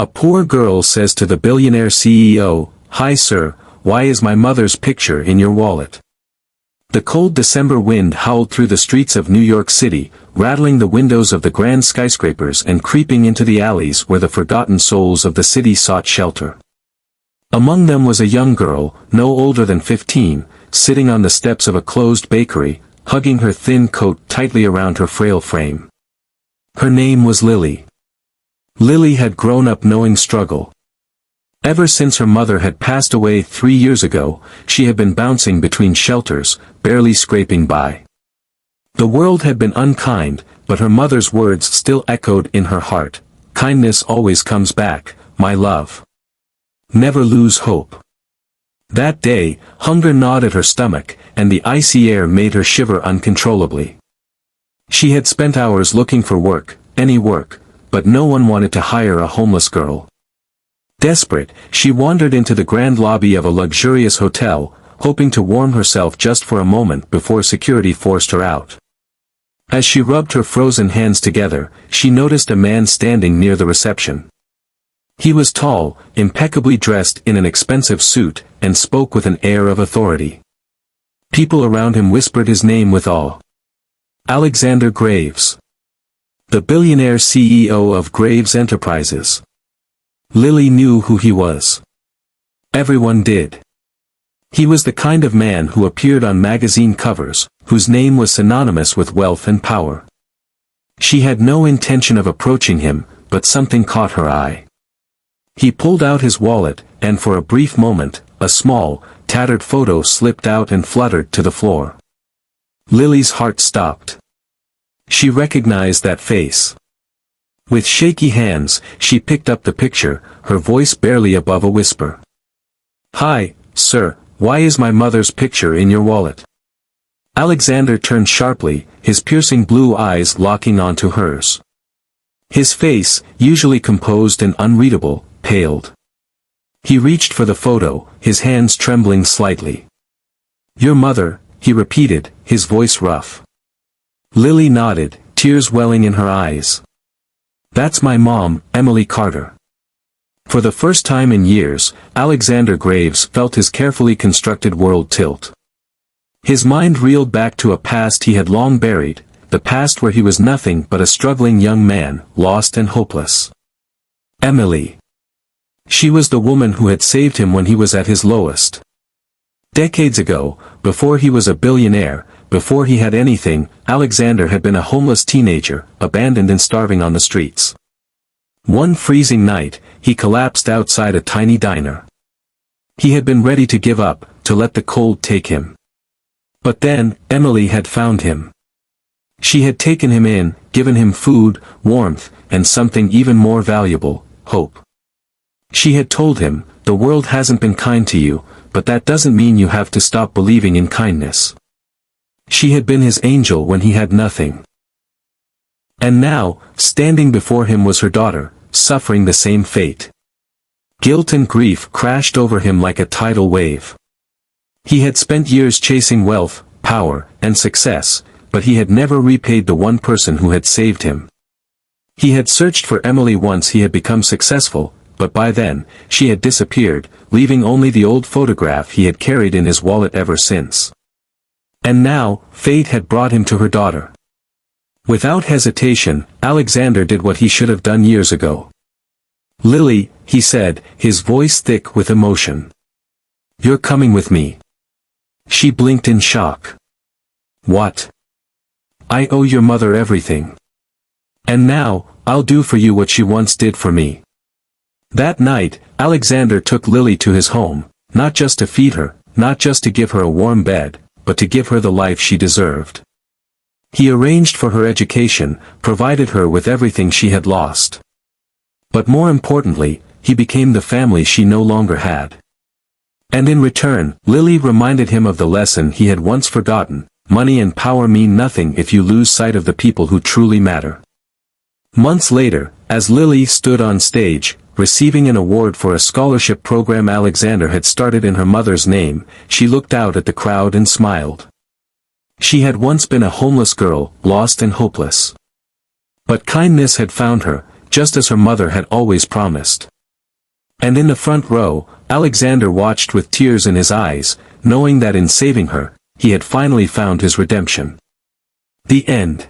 A poor girl says to the billionaire CEO, "Hi sir, why is my mother's picture in your wallet?" The cold December wind howled through the streets of New York City, rattling the windows of the grand skyscrapers and creeping into the alleys where the forgotten souls of the city sought shelter. Among them was a young girl, no older than 15, sitting on the steps of a closed bakery, hugging her thin coat tightly around her frail frame. Her name was Lily. Lily had grown up knowing struggle. Ever since her mother had passed away 3 years ago, she had been bouncing between shelters, barely scraping by. The world had been unkind, but her mother's words still echoed in her heart. "Kindness always comes back, my love. Never lose hope." That day, hunger gnawed at her stomach, and the icy air made her shiver uncontrollably. She had spent hours looking for work, any work, but no one wanted to hire a homeless girl. Desperate, she wandered into the grand lobby of a luxurious hotel, hoping to warm herself just for a moment before security forced her out. As she rubbed her frozen hands together, she noticed a man standing near the reception. He was tall, impeccably dressed in an expensive suit, and spoke with an air of authority. People around him whispered his name with awe. Alexander Graves. The billionaire CEO of Graves Enterprises. Lily knew who he was. Everyone did. He was the kind of man who appeared on magazine covers, whose name was synonymous with wealth and power. She had no intention of approaching him, but something caught her eye. He pulled out his wallet, and for a brief moment, a small, tattered photo slipped out and fluttered to the floor. Lily's heart stopped. She recognized that face. With shaky hands, she picked up the picture, her voice barely above a whisper. "Hi, sir, why is my mother's picture in your wallet?" Alexander turned sharply, his piercing blue eyes locking onto hers. His face, usually composed and unreadable, paled. He reached for the photo, his hands trembling slightly. "Your mother," he repeated, his voice rough. Lily nodded, tears welling in her eyes. "That's my mom, Emily Carter." For the first time in years, Alexander Graves felt his carefully constructed world tilt. His mind reeled back to a past he had long buried, the past where he was nothing but a struggling young man, lost and hopeless. Emily. She was the woman who had saved him when he was at his lowest. Decades ago, before he was a billionaire, before he had anything, Alexander had been a homeless teenager, abandoned and starving on the streets. One freezing night, he collapsed outside a tiny diner. He had been ready to give up, to let the cold take him. But then, Emily had found him. She had taken him in, given him food, warmth, and something even more valuable, hope. She had told him, "The world hasn't been kind to you, but that doesn't mean you have to stop believing in kindness." She had been his angel when he had nothing. And now, standing before him was her daughter, suffering the same fate. Guilt and grief crashed over him like a tidal wave. He had spent years chasing wealth, power, and success, but he had never repaid the one person who had saved him. He had searched for Emily once he had become successful, but by then, she had disappeared, leaving only the old photograph he had carried in his wallet ever since. And now, fate had brought him to her daughter. Without hesitation, Alexander did what he should have done years ago. "Lily," he said, his voice thick with emotion. "You're coming with me." She blinked in shock. "What?" "I owe your mother everything. And now, I'll do for you what she once did for me." That night, Alexander took Lily to his home, not just to feed her, not just to give her a warm bed, but to give her the life she deserved. He arranged for her education, provided her with everything she had lost. But more importantly, he became the family she no longer had. And in return, Lily reminded him of the lesson he had once forgotten: money and power mean nothing if you lose sight of the people who truly matter. Months later, as Lily stood on stage, receiving an award for a scholarship program Alexander had started in her mother's name, she looked out at the crowd and smiled. She had once been a homeless girl, lost and hopeless. But kindness had found her, just as her mother had always promised. And in the front row, Alexander watched with tears in his eyes, knowing that in saving her, he had finally found his redemption. The end.